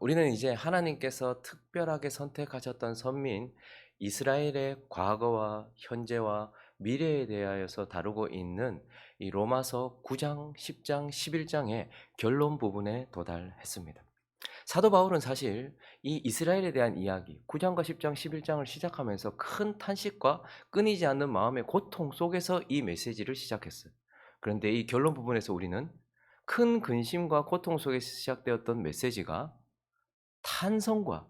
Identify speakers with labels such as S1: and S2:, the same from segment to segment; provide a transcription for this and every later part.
S1: 우리는 이제 하나님께서 특별하게 선택하셨던 선민 이스라엘의 과거와 현재와 미래에 대하여서 다루고 있는 이 로마서 9장, 10장, 11장의 결론 부분에 도달했습니다. 사도 바울은 사실 이 이스라엘에 대한 이야기 9장과 10장, 11장을 시작하면서 큰 탄식과 끊이지 않는 마음의 고통 속에서 이 메시지를 시작했어요. 그런데 이 결론 부분에서 우리는 큰 근심과 고통 속에서 시작되었던 메시지가 탄성과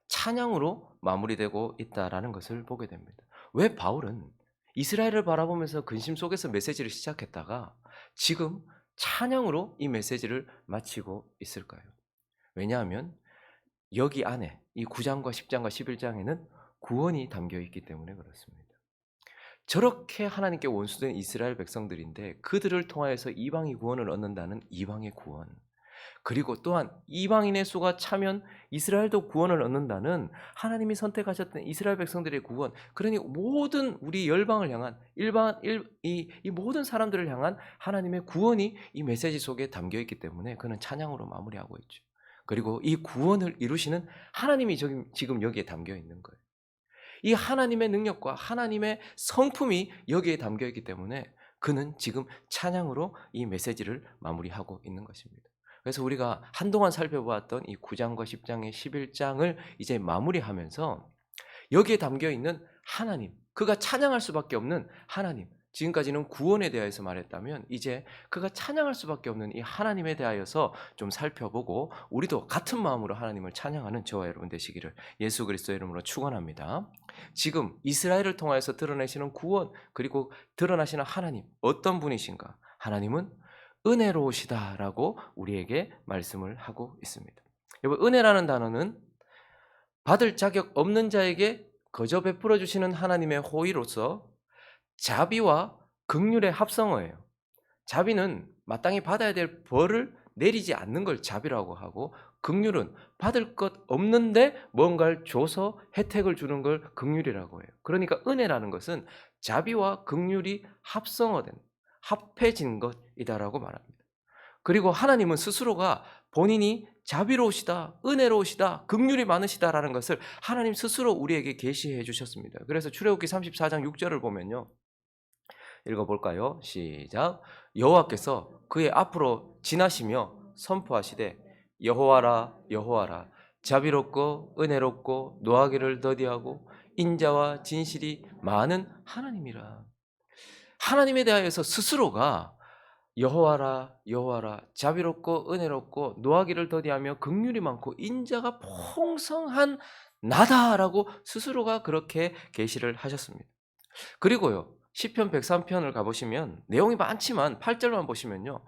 S1: 찬양으로 마무리되고 있다라는 것을 보게 됩니다. 왜 바울은 이스라엘을 바라보면서 근심 속에서 메시지를 시작했다가 지금 찬양으로 이 메시지를 마치고 있을까요? 왜냐하면 여기 안에 이 9장과 10장과 11장에는 구원이 담겨 있기 때문에 그렇습니다. 저렇게 하나님께 원수된 이스라엘 백성들인데 그들을 통하여서 이방이 구원을 얻는다는 이방의 구원, 그리고 또한 이방인의 수가 차면 이스라엘도 구원을 얻는다는 하나님이 선택하셨던 이스라엘 백성들의 구원, 그러니 모든 우리 열방을 향한 이 모든 사람들을 향한 하나님의 구원이 이 메시지 속에 담겨 있기 때문에 그는 찬양으로 마무리하고 있죠. 그리고 이 구원을 이루시는 하나님이 지금 여기에 담겨 있는 거예요. 이 하나님의 능력과 하나님의 성품이 여기에 담겨 있기 때문에 그는 지금 찬양으로 이 메시지를 마무리하고 있는 것입니다. 그래서 우리가 한동안 살펴보았던 이 9장과 10장의 11장을 이제 마무리하면서 여기에 담겨 있는 하나님, 그가 찬양할 수밖에 없는 하나님, 지금까지는 구원에 대해서 말했다면 이제 그가 찬양할 수밖에 없는 이 하나님에 대하여서 좀 살펴보고 우리도 같은 마음으로 하나님을 찬양하는 저와 여러분 되시기를 예수 그리스도의 이름으로 축원합니다. 지금 이스라엘을 통하여서 드러내시는 구원, 그리고 드러나시는 하나님 어떤 분이신가? 하나님은 은혜로우시다라고 우리에게 말씀을 하고 있습니다. 여러분, 은혜라는 단어는 받을 자격 없는 자에게 거저 베풀어 주시는 하나님의 호의로서 자비와 긍휼의 합성어예요. 자비는 마땅히 받아야 될 벌을 내리지 않는 걸 자비라고 하고, 긍휼은 받을 것 없는데 뭔가를 줘서 혜택을 주는 걸 긍휼이라고 해요. 그러니까 은혜라는 것은 자비와 긍휼이 합성어된, 합해진 것이다라고 말합니다. 그리고 하나님은 스스로가 본인이 자비로우시다, 은혜로우시다, 긍휼이 많으시다라는 것을 하나님 스스로 우리에게 계시해 주셨습니다. 그래서 출애굽기 34장 6절을 보면요. 읽어볼까요? 시작. 여호와께서 그의 앞으로 지나시며 선포하시되 여호와라 여호와라 자비롭고 은혜롭고 노하기를 더디하고 인자와 진실이 많은 하나님이라. 하나님에 대하여서 스스로가 여호와라 여호와라 자비롭고 은혜롭고 노하기를 더디하며 긍휼이 많고 인자가 풍성한 나다라고 스스로가 그렇게 계시를 하셨습니다. 그리고요, 시편 103편을 가보시면 내용이 많지만 8절만 보시면요,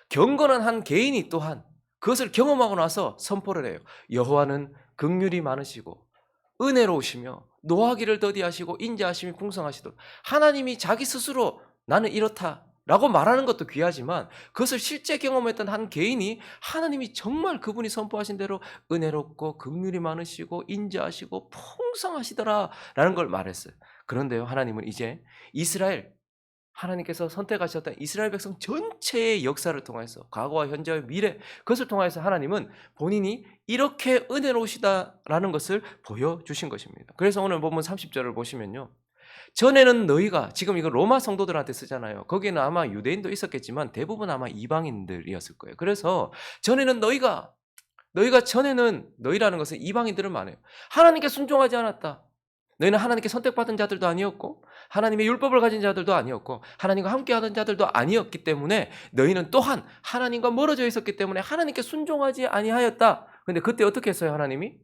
S1: 경건한 한 개인이 또한 그것을 경험하고 나서 선포를 해요. 여호와는 긍휼이 많으시고 은혜로우시며 노하기를 더디하시고 인자하심이 풍성하시도록. 하나님이 자기 스스로 나는 이렇다라고 말하는 것도 귀하지만 그것을 실제 경험했던 한 개인이 하나님이 정말 그분이 선포하신 대로 은혜롭고 긍휼이 많으시고 인자하시고 풍성하시더라라는 걸 말했어요. 그런데요, 하나님은 이제 이스라엘, 하나님께서 선택하셨던 이스라엘 백성 전체의 역사를 통해서 과거와 현재와 미래, 그것을 통해서 하나님은 본인이 이렇게 은혜로우시다라는 것을 보여주신 것입니다. 그래서 오늘 본문 30절을 보시면요, 전에는 너희가, 지금 이거 로마 성도들한테 쓰잖아요. 거기에는 아마 유대인도 있었겠지만 대부분 아마 이방인들이었을 거예요. 그래서 전에는 너희가 전에는, 너희라는 것은 이방인들을 말해요. 하나님께 순종하지 않았다. 너희는 하나님께 선택받은 자들도 아니었고 하나님의 율법을 가진 자들도 아니었고 하나님과 함께하던 자들도 아니었기 때문에 너희는 또한 하나님과 멀어져 있었기 때문에 하나님께 순종하지 아니하였다. 그런데 그때 어떻게 했어요? 하나님이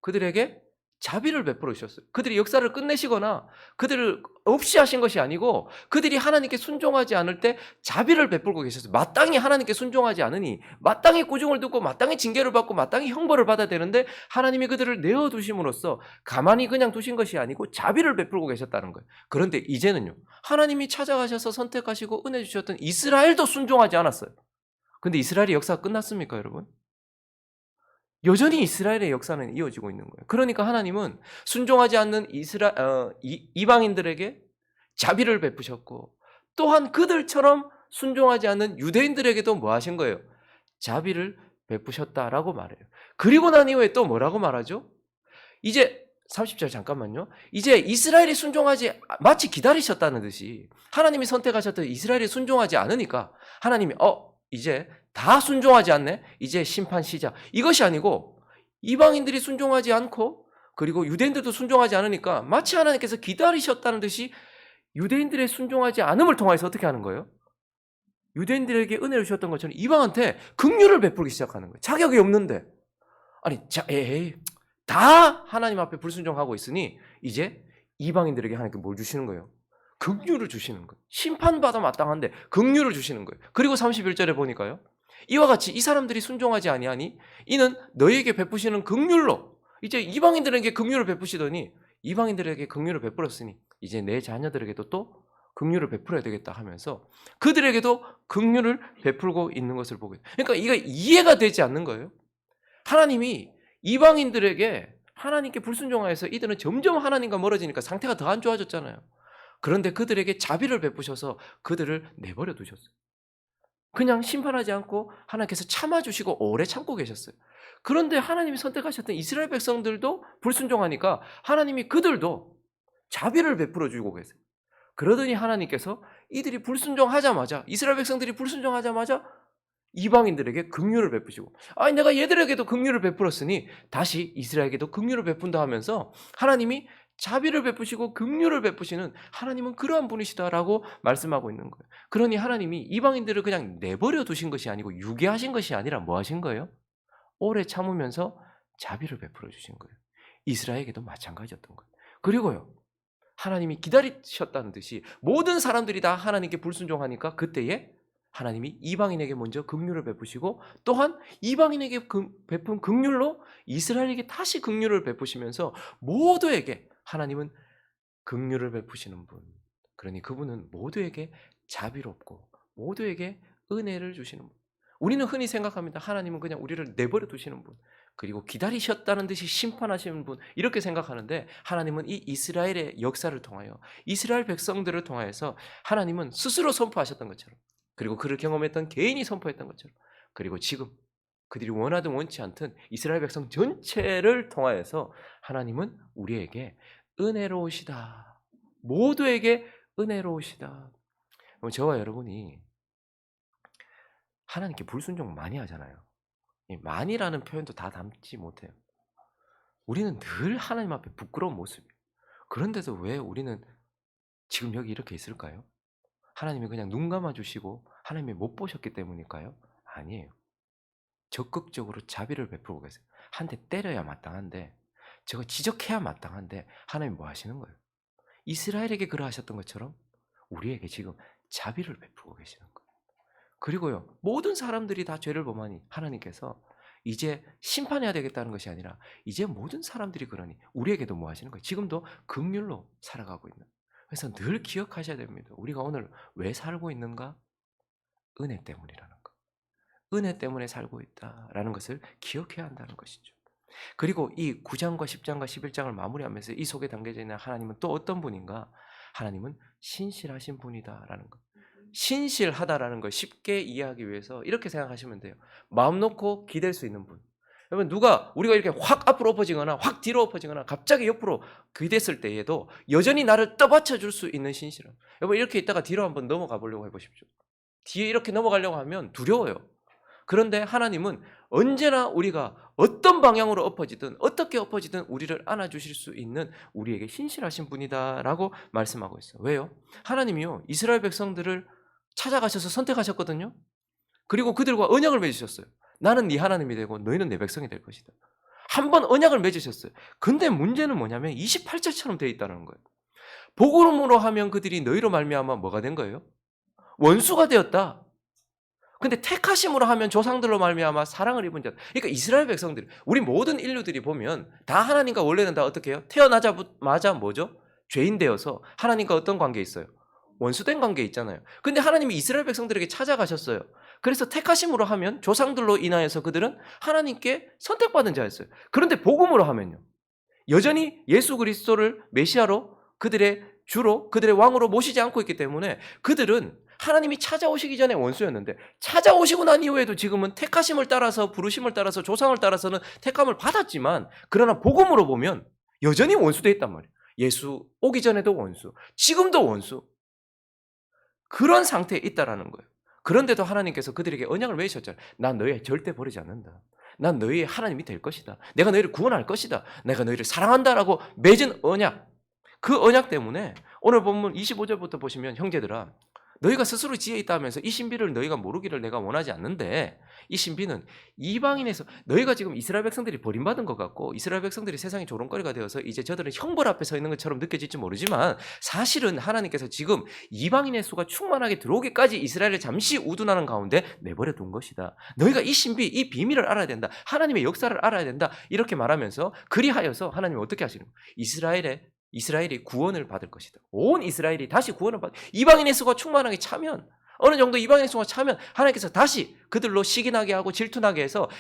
S1: 그들에게 자비를 베풀어 주셨어요. 그들이 역사를 끝내시거나 그들을 없이 하신 것이 아니고 그들이 하나님께 순종하지 않을 때 자비를 베풀고 계셨어요. 마땅히 하나님께 순종하지 않으니 마땅히 꾸중을 듣고 마땅히 징계를 받고 마땅히 형벌을 받아야 되는데 하나님이 그들을 내어두심으로써 가만히 그냥 두신 것이 아니고 자비를 베풀고 계셨다는 거예요. 그런데 이제는요, 하나님이 찾아가셔서 선택하시고 은혜 주셨던 이스라엘도 순종하지 않았어요. 근데 이스라엘의 역사가 끝났습니까, 여러분? 여전히 이스라엘의 역사는 이어지고 있는 거예요. 그러니까 하나님은 순종하지 않는 이방인들에게 자비를 베푸셨고, 또한 그들처럼 순종하지 않는 유대인들에게도 뭐 하신 거예요? 자비를 베푸셨다라고 말해요. 그리고 난 이후에 또 뭐라고 말하죠? 이제 30절 잠깐만요. 이제 이스라엘이 순종하지 마치 기다리셨다는 듯이 하나님이 선택하셨던 이스라엘이 순종하지 않으니까 하나님이 이제 다 순종하지 않네. 이제 심판 시작. 이것이 아니고 이방인들이 순종하지 않고 그리고 유대인들도 순종하지 않으니까 마치 하나님께서 기다리셨다는 듯이 유대인들의 순종하지 않음을 통해서 어떻게 하는 거예요? 유대인들에게 은혜를 주셨던 것처럼 이방한테 긍휼을 베풀기 시작하는 거예요. 자격이 없는데. 아니, 다 하나님 앞에 불순종하고 있으니 이제 이방인들에게 하나님께 뭘 주시는 거예요? 긍휼을 주시는 거예요. 심판받아 마땅한데 긍휼을 주시는 거예요. 그리고 31절에 보니까요. 이와 같이 이 사람들이 순종하지 아니하니 이는 너희에게 베푸시는 긍휼로 이제 이방인들에게 긍휼을 베푸시더니 이방인들에게 긍휼을 베풀었으니 이제 내 자녀들에게도 또 긍휼을 베풀어야 되겠다 하면서 그들에게도 긍휼을 베풀고 있는 것을 보게 돼요. 그러니까 이게 이해가 되지 않는 거예요. 하나님이 이방인들에게 하나님께 불순종하여서 이들은 점점 하나님과 멀어지니까 상태가 더 안 좋아졌잖아요. 그런데 그들에게 자비를 베푸셔서 그들을 내버려 두셨어요. 그냥 심판하지 않고 하나님께서 참아주시고 오래 참고 계셨어요. 그런데 하나님이 선택하셨던 이스라엘 백성들도 불순종하니까 하나님이 그들도 자비를 베풀어 주고 계세요. 그러더니 하나님께서 이들이 불순종하자마자 이스라엘 백성들이 불순종하자마자 이방인들에게 긍휼을 베푸시고 아니 내가 얘들에게도 긍휼을 베풀었으니 다시 이스라엘에게도 긍휼을 베푼다 하면서 하나님이 자비를 베푸시고 긍휼을 베푸시는 하나님은 그러한 분이시다라고 말씀하고 있는 거예요. 그러니 하나님이 이방인들을 그냥 내버려 두신 것이 아니고 유괴하신 것이 아니라 뭐 하신 거예요? 오래 참으면서 자비를 베풀어 주신 거예요. 이스라엘에게도 마찬가지였던 거예요. 그리고요. 하나님이 기다리셨다는 듯이 모든 사람들이 다 하나님께 불순종하니까 그때에 하나님이 이방인에게 먼저 긍휼을 베푸시고 또한 이방인에게 베푼 긍휼로 이스라엘에게 다시 긍휼을 베푸시면서 모두에게 하나님은 긍휼을 베푸시는 분. 그러니 그분은 모두에게 자비롭고 모두에게 은혜를 주시는 분. 우리는 흔히 생각합니다. 하나님은 그냥 우리를 내버려 두시는 분. 그리고 기다리셨다는 듯이 심판하시는 분. 이렇게 생각하는데 하나님은 이 이스라엘의 역사를 통하여 이스라엘 백성들을 통하여서 하나님은 스스로 선포하셨던 것처럼 그리고 그를 경험했던 개인이 선포했던 것처럼 그리고 지금 그들이 원하든 원치 않든 이스라엘 백성 전체를 통하여서 하나님은 우리에게 은혜로우시다. 모두에게 은혜로우시다. 저와 여러분이 하나님께 불순종 많이 하잖아요. 많이라는 표현도 다 담지 못해요. 우리는 늘 하나님 앞에 부끄러운 모습이에요. 그런데도 왜 우리는 지금 여기 이렇게 있을까요? 하나님이 그냥 눈 감아주시고 하나님이 못 보셨기 때문일까요? 아니에요. 적극적으로 자비를 베풀고 계세요. 한 대 때려야 마땅한데 저거 지적해야 마땅한데 하나님이 뭐 하시는 거예요? 이스라엘에게 그러하셨던 것처럼 우리에게 지금 자비를 베풀고 계시는 거예요. 그리고요. 모든 사람들이 다 죄를 범하니 하나님께서 이제 심판해야 되겠다는 것이 아니라 이제 모든 사람들이 그러니 우리에게도 뭐 하시는 거예요? 지금도 긍휼로 살아가고 있는. 그래서 늘 기억하셔야 됩니다. 우리가 오늘 왜 살고 있는가? 은혜 때문이라는 거. 은혜 때문에 살고 있다라는 것을 기억해야 한다는 것이죠. 그리고 이 9장과 10장과 11장을 마무리하면서 이 속에 담겨져 있는 하나님은 또 어떤 분인가? 하나님은 신실하신 분이다라는 것. 신실하다라는 걸 쉽게 이해하기 위해서 이렇게 생각하시면 돼요. 마음 놓고 기댈 수 있는 분. 여러분 우리가 이렇게 확 앞으로 엎어지거나 확 뒤로 엎어지거나 갑자기 옆으로 기댔을 때에도 여전히 나를 떠받쳐 줄 수 있는 신실함. 여러분 이렇게 있다가 뒤로 한번 넘어가 보려고 해보십시오. 뒤에 이렇게 넘어가려고 하면 두려워요. 그런데 하나님은 언제나 우리가 어떤 방향으로 엎어지든 어떻게 엎어지든 우리를 안아주실 수 있는 우리에게 신실하신 분이다라고 말씀하고 있어요. 왜요? 하나님이요 이스라엘 백성들을 찾아가셔서 선택하셨거든요. 그리고 그들과 언약을 맺으셨어요. 나는 네 하나님이 되고 너희는 내 백성이 될 것이다. 한 번 언약을 맺으셨어요. 근데 문제는 뭐냐면 28절처럼 되어 있다는 거예요. 복음으로 하면 그들이 너희로 말미암아 뭐가 된 거예요? 원수가 되었다. 근데 택하심으로 하면 조상들로 말미암아 사랑을 입은 자. 그러니까 이스라엘 백성들, 우리 모든 인류들이 보면 다 하나님과 원래는 다 어떻게 해요? 태어나자마자 뭐죠? 죄인 되어서 하나님과 어떤 관계에 있어요? 원수된 관계에 있잖아요. 근데 하나님이 이스라엘 백성들에게 찾아가셨어요. 그래서 택하심으로 하면 조상들로 인하여서 그들은 하나님께 선택받은 자였어요. 그런데 복음으로 하면요. 여전히 예수 그리스도를 메시아로 그들의 주로 그들의 왕으로 모시지 않고 있기 때문에 그들은 하나님이 찾아오시기 전에 원수였는데 찾아오시고 난 이후에도 지금은 택하심을 따라서 부르심을 따라서 조상을 따라서는 택함을 받았지만 그러나 복음으로 보면 여전히 원수되어 있단 말이에요. 예수 오기 전에도 원수, 지금도 원수. 그런 상태에 있다라는 거예요. 그런데도 하나님께서 그들에게 언약을 맺으셨잖아요. 난 너희 절대 버리지 않는다. 난 너희의 하나님이 될 것이다. 내가 너희를 구원할 것이다. 내가 너희를 사랑한다라고 맺은 언약. 그 언약 때문에 오늘 본문 25절부터 보시면 형제들아 너희가 스스로 지혜 있다 하면서 이 신비를 너희가 모르기를 내가 원하지 않는데 이 신비는 이방인에서 너희가 지금 이스라엘 백성들이 버림받은 것 같고 이스라엘 백성들이 세상의 조롱거리가 되어서 이제 저들은 형벌 앞에 서 있는 것처럼 느껴질지 모르지만 사실은 하나님께서 지금 이방인의 수가 충만하게 들어오기까지 이스라엘을 잠시 우둔하는 가운데 내버려 둔 것이다. 너희가 이 신비, 이 비밀을 알아야 된다. 하나님의 역사를 알아야 된다. 이렇게 말하면서 그리하여서 하나님이 어떻게 하시는 거예요? 이스라엘이 구원을 받을 것이다. 온 이스라엘이 다시 구원을 받을 이방인의 수가 충만하게 차면 어느 정도 이방인의 수가 차면 하나님께서 다시 그들로 시기나게 하고 질투나게 해서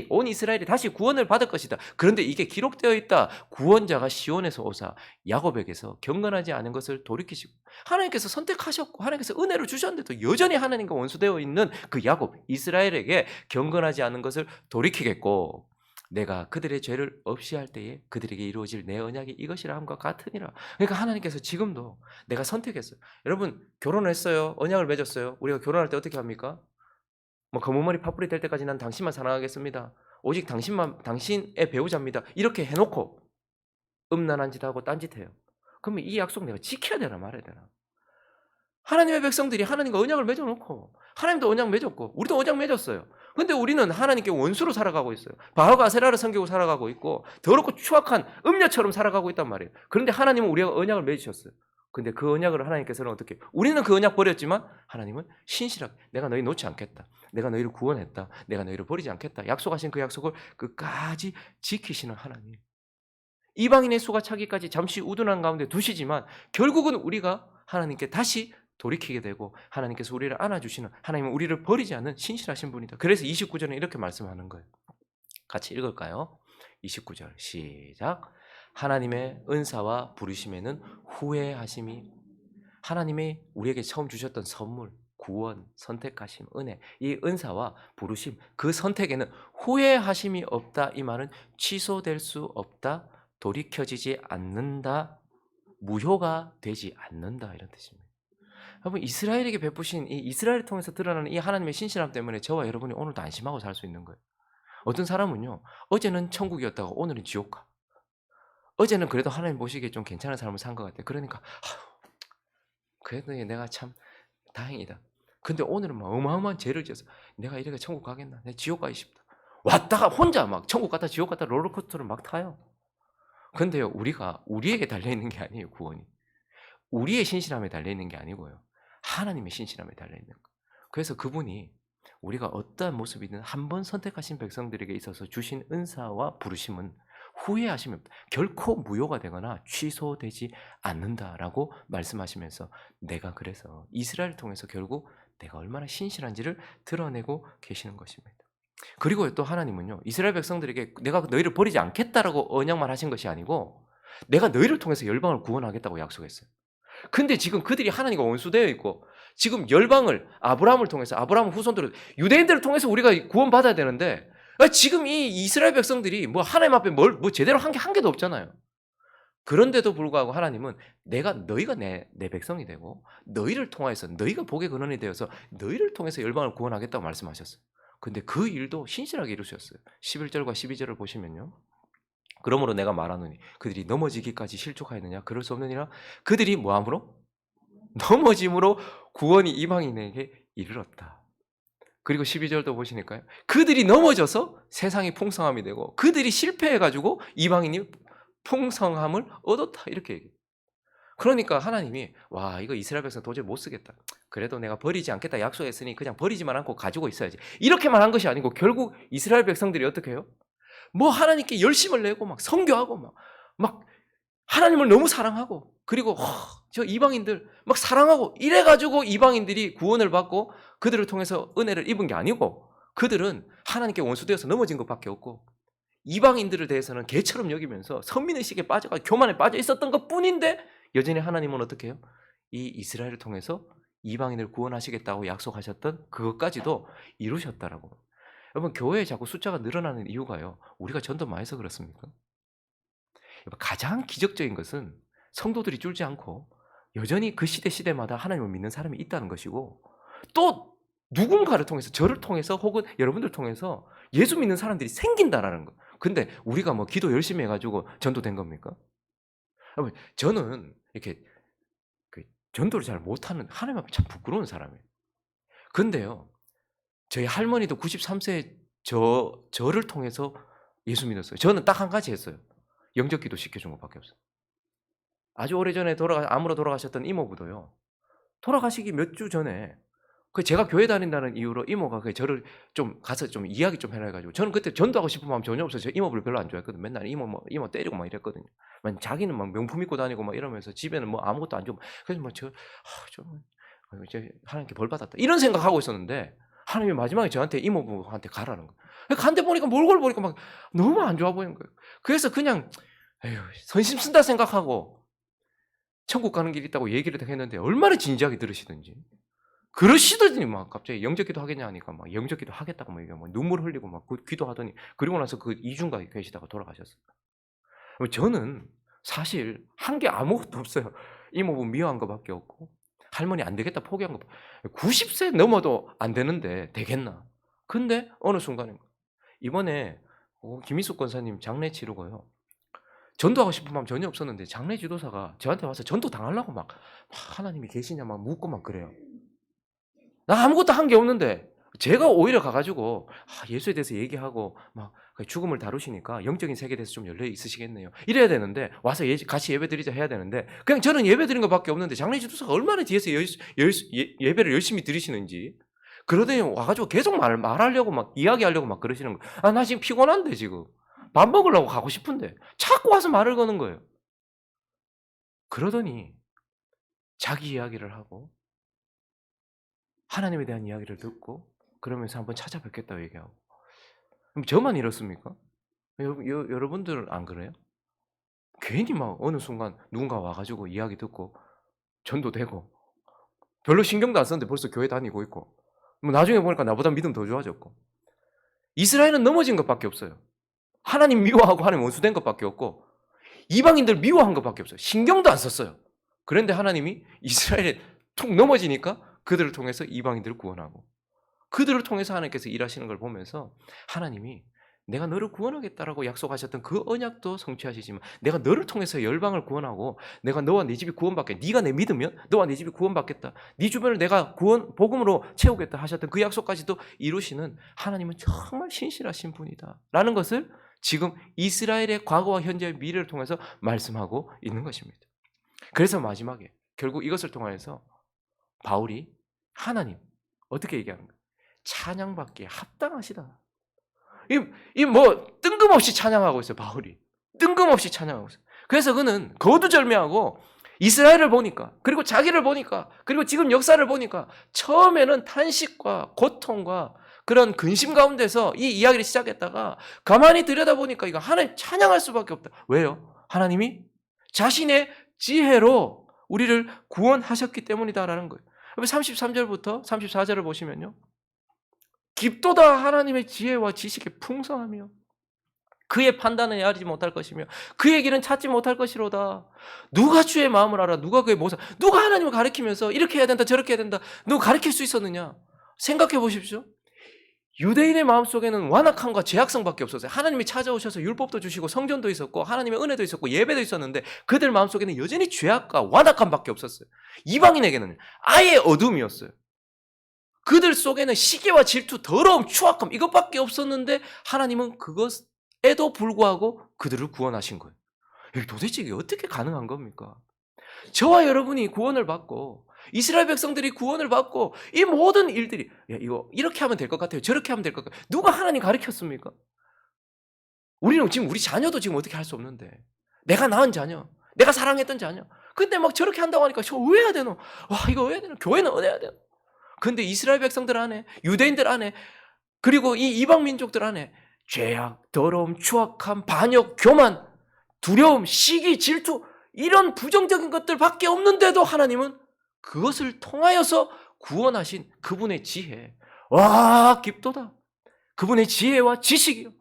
S1: 온 이스라엘이 다시 구원을 받을 것이다. 그런데 이게 기록되어 있다. 구원자가 시온에서 오사 야곱에게서 경건하지 않은 것을 돌이키시고 하나님께서 선택하셨고 하나님께서 은혜를 주셨는데도 여전히 하나님과 원수되어 있는 그 야곱 이스라엘에게 경건하지 않은 것을 돌이키겠고 내가 그들의 죄를 없이 할 때에 그들에게 이루어질 내 언약이 이것이라 함과 같으니라. 그러니까 하나님께서 지금도 내가 선택했어요. 여러분 결혼했어요. 언약을 맺었어요. 우리가 결혼할 때 어떻게 합니까? 뭐 검은머리 파뿌리 될 때까지 난 당신만 사랑하겠습니다. 오직 당신의 배우자입니다. 이렇게 해놓고 음란한 짓 하고 딴짓해요. 그러면 이 약속 내가 지켜야 되나 말아야 되나? 하나님의 백성들이 하나님과 언약을 맺어놓고 하나님도 언약 맺었고 우리도 언약 맺었어요. 근데 우리는 하나님께 원수로 살아가고 있어요. 바알과 아세라를 섬기고 살아가고 있고 더럽고 추악한 음녀처럼 살아가고 있단 말이에요. 그런데 하나님은 우리가 언약을 맺으셨어요. 근데 그 언약을 하나님께서는 어떻게 우리는 그 언약 버렸지만 하나님은 신실하게 내가 너희 놓지 않겠다. 내가 너희를 구원했다. 내가 너희를 버리지 않겠다. 약속하신 그 약속을 끝까지 지키시는 하나님. 이방인의 수가 차기까지 잠시 우둔한 가운데 두시지만 결국은 우리가 하나님께 다시 돌이키게 되고 하나님께서 우리를 안아주시는 하나님은 우리를 버리지 않는 신실하신 분이다. 그래서 29절은 이렇게 말씀하는 거예요. 같이 읽을까요? 29절 시작. 하나님의 은사와 부르심에는 후회하심이 하나님이 우리에게 처음 주셨던 선물 구원, 선택하심, 은혜 이 은사와 부르심 그 선택에는 후회하심이 없다. 이 말은 취소될 수 없다. 돌이켜지지 않는다. 무효가 되지 않는다. 이런 뜻입니다. 여러분 이스라엘에게 베푸신 이 이스라엘을 통해서 드러나는 이 하나님의 신실함 때문에 저와 여러분이 오늘도 안심하고 살 수 있는 거예요. 어떤 사람은요. 어제는 천국이었다가 오늘은 지옥 가. 어제는 그래도 하나님 보시기에 좀 괜찮은 삶을 산 것 같아. 그러니까 그래도 내가 참 다행이다. 근데 오늘은 막 어마어마한 죄를 지어서 내가 이래가 천국 가겠나? 내가 지옥 가기 싶다. 왔다가 혼자 막 천국 갔다 지옥 갔다 롤러코스터를 막 타요. 근데요. 우리에게 달려있는 게 아니에요. 구원이. 우리의 신실함에 달려있는 게 아니고요. 하나님의 신실함에 달려있는 거예요. 그래서 그분이 우리가 어떠한 모습이든 한 번 선택하신 백성들에게 있어서 주신 은사와 부르심은 후회하시면 결코 무효가 되거나 취소되지 않는다라고 말씀하시면서 내가 그래서 이스라엘을 통해서 결국 내가 얼마나 신실한지를 드러내고 계시는 것입니다. 그리고 또 하나님은요. 이스라엘 백성들에게 내가 너희를 버리지 않겠다라고 언약만 하신 것이 아니고 내가 너희를 통해서 열방을 구원하겠다고 약속했어요. 근데 지금 그들이 하나님과 원수되어 있고 지금 열방을 아브라함을 통해서 아브라함 후손들을 유대인들을 통해서 우리가 구원받아야 되는데 지금 이 이스라엘 백성들이 뭐 하나님 앞에 뭐 제대로 한 게 한 개도 없잖아요. 그런데도 불구하고 하나님은 너희가 내 백성이 되고 너희를 통해서 너희가 복의 근원이 되어서 너희를 통해서 열방을 구원하겠다고 말씀하셨어요. 근데 그 일도 신실하게 이루셨어요. 11절과 12절을 보시면요. 그러므로 내가 말하노니 그들이 넘어지기까지 실족하였느냐? 그럴 수 없느니라. 그들이 뭐함으로? 넘어짐으로 구원이 이방인에게 이르렀다. 그리고 12절도 보시니까요. 그들이 넘어져서 세상이 풍성함이 되고 그들이 실패해가지고 이방인이 풍성함을 얻었다. 이렇게 얘기해요. 그러니까 하나님이 와 이거 이스라엘 백성 도저히 못 쓰겠다. 그래도 내가 버리지 않겠다 약속했으니 그냥 버리지만 않고 가지고 있어야지. 이렇게만 한 것이 아니고 결국 이스라엘 백성들이 어떻게 해요? 뭐 하나님께 열심을 내고 막 선교하고 막 하나님을 너무 사랑하고 그리고 저 이방인들 막 사랑하고 이래가지고 이방인들이 구원을 받고 그들을 통해서 은혜를 입은 게 아니고 그들은 하나님께 원수되어서 넘어진 것밖에 없고 이방인들에 대해서는 개처럼 여기면서 선민의식에 빠져가 교만에 빠져 있었던 것뿐인데 여전히 하나님은 어떻게 해요? 이 이스라엘을 통해서 이방인을 구원하시겠다고 약속하셨던 그것까지도 이루셨다라고. 여러분 교회에 자꾸 숫자가 늘어나는 이유가요. 우리가 전도 많이 해서 그렇습니까? 가장 기적적인 것은 성도들이 줄지 않고 여전히 그 시대마다 하나님을 믿는 사람이 있다는 것이고, 또 누군가를 통해서, 저를 통해서 혹은 여러분들 통해서 예수 믿는 사람들이 생긴다라는 거. 근데 우리가 뭐 기도 열심히 해가지고 전도된 겁니까? 여러분, 저는 이렇게 전도를 잘 못하는, 하나님 앞에 참 부끄러운 사람이에요. 근데요, 저희 할머니도 93세 저를 통해서 예수 믿었어요. 저는 딱 한 가지 했어요. 영접 기도 시켜준 것밖에 없어요. 아주 오래전에 암으로 돌아가셨던 이모부도요, 돌아가시기 몇 주 전에 제가 교회 다닌다는 이유로 이모가 저를 좀 가서 좀 이야기 좀 해라 해가지고, 저는 그때 전도하고 싶은 마음 전혀 없어요. 이모부를 별로 안 좋아했거든요. 맨날 이모 때리고 막 이랬거든요. 자기는 막 명품 입고 다니고 막 이러면서 집에는 뭐 아무것도 안 주고, 그래서 좀 이제 하나님께 벌 받았다 이런 생각하고 있었는데, 하나님이 마지막에 저한테 이모부한테 가라는 거예요. 간데 보니까 몰골 보니까 막 너무 안 좋아 보이는 거예요. 그래서 그냥 에휴, 선심 쓴다 생각하고 천국 가는 길이 있다고 얘기를 했는데, 얼마나 진지하게 들으시든지. 그러시더니 막 갑자기 영접기도 하겠냐 하니까 막 영접기도 하겠다고 막 얘기하고 눈물 흘리고 막 기도하더니, 그리고 나서 그 이중가 계시다가 돌아가셨어요. 저는 사실 한 게 아무것도 없어요. 이모부 미워한 것밖에 없고, 할머니 안 되겠다 포기한 거. 90세 넘어도 안 되는데 되겠나? 근데 어느 순간에 이번에 김희숙 권사님 장례 치르고요, 전도하고 싶은 마음 전혀 없었는데 장례 지도사가 저한테 와서 전도 당하려고 막 하나님이 계시냐 막 묻고 막 그래요. 나 아무것도 한 게 없는데 제가 오히려 가가지고 예수에 대해서 얘기하고 막 죽음을 다루시니까 영적인 세계에 대해서 좀 열려 있으시겠네요. 이래야 되는데 와서 같이 예배드리자 해야 되는데, 그냥 저는 예배드린 것밖에 없는데 장례 지도사가 얼마나 뒤에서 예배를 열심히 드리시는지. 그러더니 와가지고 계속 말하려고 막 이야기하려고 막 그러시는 거예요. 나 지금 피곤한데, 지금 밥 먹으려고 가고 싶은데 자꾸 와서 말을 거는 거예요. 그러더니 자기 이야기를 하고 하나님에 대한 이야기를 듣고 그러면서 한번 찾아뵙겠다고 얘기하고. 그럼 저만 이렇습니까? 여러분들은 안 그래요? 괜히 막 어느 순간 누군가 와가지고 이야기 듣고 전도되고, 별로 신경도 안 썼는데 벌써 교회 다니고 있고, 뭐 나중에 보니까 나보다 믿음 더 좋아졌고. 이스라엘은 넘어진 것밖에 없어요. 하나님 미워하고 하나님 원수된 것밖에 없고, 이방인들 미워한 것밖에 없어요. 신경도 안 썼어요. 그런데 하나님이 이스라엘에 툭 넘어지니까 그들을 통해서 이방인들을 구원하고, 그들을 통해서 하나님께서 일하시는 걸 보면서 하나님이 내가 너를 구원하겠다라고 약속하셨던 그 언약도 성취하시지만, 내가 너를 통해서 열방을 구원하고 내가 너와 네 집이 구원받겠다, 네가 내 믿으면 너와 네 집이 구원받겠다, 네 주변을 내가 복음으로 채우겠다 하셨던 그 약속까지도 이루시는 하나님은 정말 신실하신 분이다 라는 것을 지금 이스라엘의 과거와 현재의 미래를 통해서 말씀하고 있는 것입니다. 그래서 마지막에 결국 이것을 통해서 바울이 하나님 어떻게 얘기하는 거예요? 찬양받기에 합당하시다. 뭐 뜬금없이 찬양하고 있어요. 바울이 뜬금없이 찬양하고 있어요. 그래서 그는 거두절미하고 이스라엘을 보니까, 그리고 자기를 보니까, 그리고 지금 역사를 보니까 처음에는 탄식과 고통과 그런 근심 가운데서 이 이야기를 시작했다가 가만히 들여다보니까 이거 하나님 찬양할 수밖에 없다. 왜요? 하나님이 자신의 지혜로 우리를 구원하셨기 때문이다라는 거예요. 33절부터 34절을 보시면요, 깊도다 하나님의 지혜와 지식의 풍성하며 그의 판단을 알지 못할 것이며 그의 길은 찾지 못할 것이로다. 누가 주의 마음을 알아? 누가 그의 모습? 누가 하나님을 가리키면서 이렇게 해야 된다 저렇게 해야 된다 누가 가르칠 수 있었느냐? 생각해 보십시오. 유대인의 마음속에는 완악함과 죄악성밖에 없었어요. 하나님이 찾아오셔서 율법도 주시고 성전도 있었고 하나님의 은혜도 있었고 예배도 있었는데 그들 마음속에는 여전히 죄악과 완악함밖에 없었어요. 이방인에게는 아예 어둠이었어요. 그들 속에는 시기와 질투, 더러움, 추악함 이것밖에 없었는데 하나님은 그것에도 불구하고 그들을 구원하신 거예요. 도대체 이게 어떻게 가능한 겁니까? 저와 여러분이 구원을 받고 이스라엘 백성들이 구원을 받고 이 모든 일들이 이거 이렇게 하면 될 것 같아요. 저렇게 하면 될 것 같아요. 누가 하나님 가르쳤습니까? 우리는 지금 우리 자녀도 지금 어떻게 할 수 없는데, 내가 낳은 자녀, 내가 사랑했던 자녀, 근데 막 저렇게 한다고 하니까 왜 해야 되노? 와 이거 왜 해야 되노? 교회는 왜 해야 되노? 근데 이스라엘 백성들 안에, 유대인들 안에, 그리고 이 이방 민족들 안에 죄악, 더러움, 추악함, 반역, 교만, 두려움, 시기, 질투 이런 부정적인 것들밖에 없는데도 하나님은 그것을 통하여서 구원하신 그분의 지혜. 와, 깊도다. 그분의 지혜와 지식이요.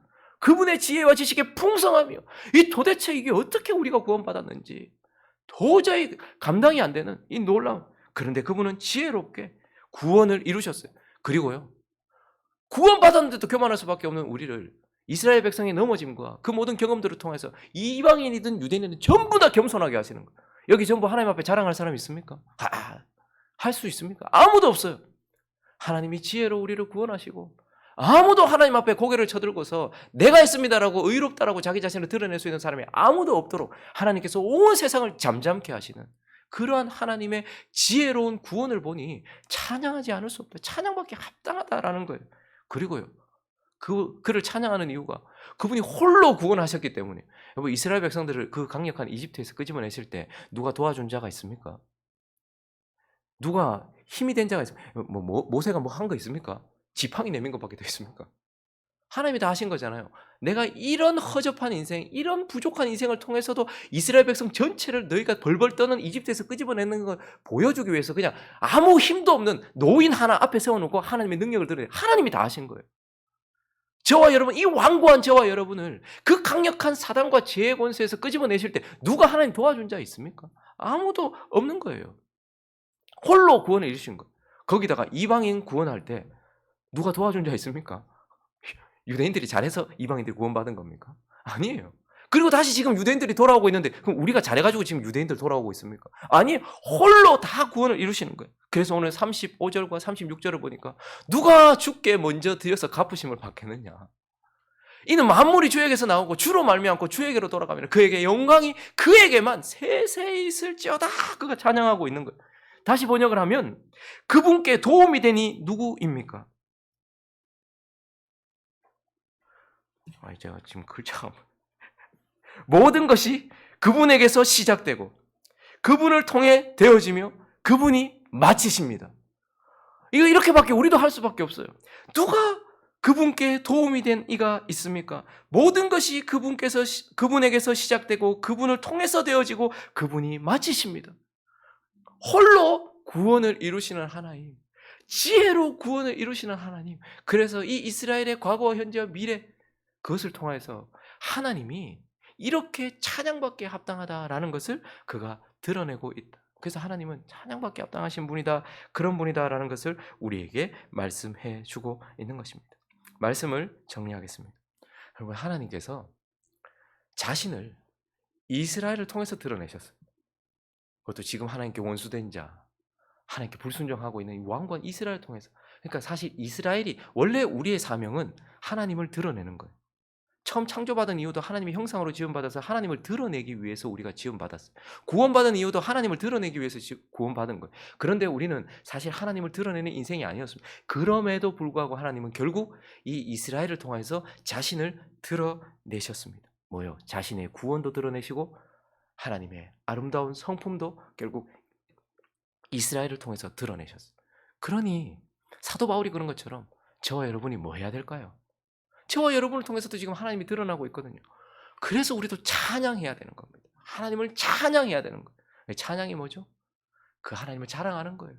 S1: 그분의 지혜와 지식의 풍성함이요. 이 도대체 이게 어떻게 우리가 구원받았는지 도저히 감당이 안 되는 이 놀라움. 그런데 그분은 지혜롭게 구원을 이루셨어요. 그리고요, 구원받았는데도 교만할 수밖에 없는 우리를 이스라엘 백성의 넘어짐과 그 모든 경험들을 통해서 이방인이든 유대인이든 전부 다 겸손하게 하시는 거예요. 여기 전부 하나님 앞에 자랑할 사람이 있습니까? 할 수 있습니까? 아무도 없어요. 하나님이 지혜로 우리를 구원하시고 아무도 하나님 앞에 고개를 쳐들고서 내가 했습니다라고 의롭다라고 자기 자신을 드러낼 수 있는 사람이 아무도 없도록 하나님께서 온 세상을 잠잠케 하시는 그러한 하나님의 지혜로운 구원을 보니 찬양하지 않을 수 없다. 찬양밖에 합당하다라는 거예요. 그리고요, 그를 찬양하는 이유가 그분이 홀로 구원하셨기 때문에. 여러분, 이스라엘 백성들을 그 강력한 이집트에서 끄집어내실 때 누가 도와준 자가 있습니까? 누가 힘이 된 자가 있습니까? 모세가 뭐 한 거 있습니까? 지팡이 내민 것밖에 더 있습니까? 하나님이 다 하신 거잖아요. 내가 이런 허접한 인생, 이런 부족한 인생을 통해서도 이스라엘 백성 전체를 너희가 벌벌 떠는 이집트에서 끄집어내는 걸 보여주기 위해서 그냥 아무 힘도 없는 노인 하나 앞에 세워놓고 하나님의 능력을 드러내. 하나님이 다 하신 거예요. 저와 여러분, 이 완고한 저와 여러분을 그 강력한 사단과 죄의 권세에서 끄집어내실 때 누가 하나님 도와준 자 있습니까? 아무도 없는 거예요. 홀로 구원을 이루신 거. 거기다가 이방인 구원할 때 누가 도와준 자 있습니까? 유대인들이 잘해서 이방인들이 구원받은 겁니까? 아니에요. 그리고 다시 지금 유대인들이 돌아오고 있는데 그럼 우리가 잘해가지고 지금 유대인들 돌아오고 있습니까? 아니, 홀로 다 구원을 이루시는 거예요. 그래서 오늘 35절과 36절을 보니까 누가 주께 먼저 드려서 갚으심을 받겠느냐. 이는 만물이 주에게서 나오고 주로 말미암고 주에게로 돌아가면 그에게 영광이 그에게만 세세히 있을지어다. 그가 찬양하고 있는 거예요. 다시 번역을 하면 그분께 도움이 되니 누구입니까? 제가 지금 글자가 모든 것이 그분에게서 시작되고 그분을 통해 되어지며 그분이 마치십니다. 이거 이렇게밖에 우리도 할 수밖에 없어요. 누가 그분께 도움이 된 이가 있습니까? 모든 것이 그분에게서 시작되고 그분을 통해서 되어지고 그분이 마치십니다. 홀로 구원을 이루시는 하나님, 지혜로 구원을 이루시는 하나님. 그래서 이 이스라엘의 과거와 현재와 미래, 그것을 통해서 하나님이 이렇게 찬양받기에 합당하다라는 것을 그가 드러내고 있다. 그래서 하나님은 찬양받기에 합당하신 분이다, 그런 분이다라는 것을 우리에게 말씀해 주고 있는 것입니다. 말씀을 정리하겠습니다. 여러분, 하나님께서 자신을 이스라엘을 통해서 드러내셨어요. 그것도 지금 하나님께 원수된 자, 하나님께 불순종하고 있는 이 왕권 이스라엘을 통해서. 그러니까 사실 이스라엘이 원래 우리의 사명은 하나님을 드러내는 거예요. 처음 창조받은 이유도 하나님의 형상으로 지음받아서 하나님을 드러내기 위해서 우리가 지음받았어요. 구원받은 이유도 하나님을 드러내기 위해서 구원받은 거예요. 그런데 우리는 사실 하나님을 드러내는 인생이 아니었습니다. 그럼에도 불구하고 하나님은 결국 이 이스라엘을 통해서 자신을 드러내셨습니다. 뭐요? 자신의 구원도 드러내시고 하나님의 아름다운 성품도 결국 이스라엘을 통해서 드러내셨어요. 그러니 사도 바울이 그런 것처럼 저와 여러분이 뭐 해야 될까요? 저와 여러분을 통해서도 지금 하나님이 드러나고 있거든요. 그래서 우리도 찬양해야 되는 겁니다. 하나님을 찬양해야 되는 거예요. 찬양이 뭐죠? 그 하나님을 자랑하는 거예요.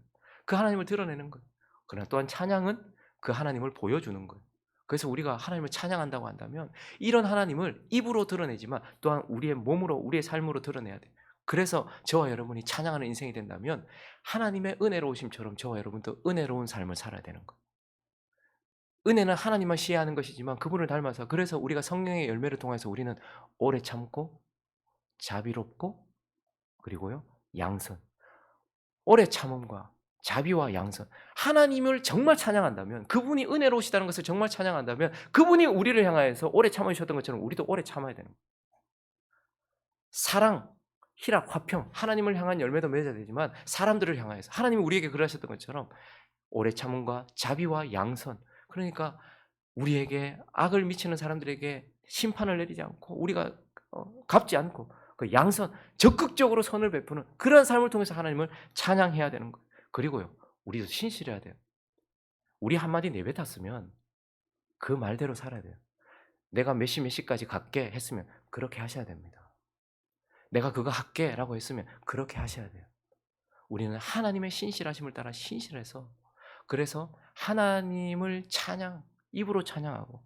S1: 그 하나님을 드러내는 거예요. 그러나 또한 찬양은 그 하나님을 보여주는 거예요. 그래서 우리가 하나님을 찬양한다고 한다면 이런 하나님을 입으로 드러내지만 또한 우리의 몸으로, 우리의 삶으로 드러내야 돼요. 그래서 저와 여러분이 찬양하는 인생이 된다면 하나님의 은혜로우심처럼 저와 여러분도 은혜로운 삶을 살아야 되는 거예요. 은혜는 하나님만 시해하는 것이지만 그분을 닮아서, 그래서 우리가 성령의 열매를 통해서 우리는 오래 참고 자비롭고 그리고요 양선, 오래 참음과 자비와 양선. 하나님을 정말 찬양한다면, 그분이 은혜로우시다는 것을 정말 찬양한다면 그분이 우리를 향하여서 오래 참으셨던 것처럼 우리도 오래 참아야 되는 거예요. 사랑, 희락, 화평, 하나님을 향한 열매도 맺어야 되지만 사람들을 향하여서 하나님이 우리에게 그러셨던 것처럼 오래 참음과 자비와 양선. 그러니까 우리에게 악을 미치는 사람들에게 심판을 내리지 않고 우리가 갚지 않고 그 양선, 적극적으로 선을 베푸는 그런 삶을 통해서 하나님을 찬양해야 되는 거예요. 그리고요, 우리도 신실해야 돼요. 우리 한마디 내뱉었으면 그 말대로 살아야 돼요. 내가 몇 시 몇 시까지 갈게 했으면 그렇게 하셔야 됩니다. 내가 그거 할게 라고 했으면 그렇게 하셔야 돼요. 우리는 하나님의 신실하심을 따라 신실해서, 그래서 하나님을 입으로 찬양하고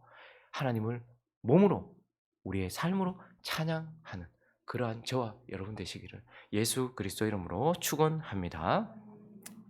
S1: 하나님을 몸으로, 우리의 삶으로 찬양하는 그러한 저와 여러분 되시기를 예수 그리스도 이름으로 축원합니다.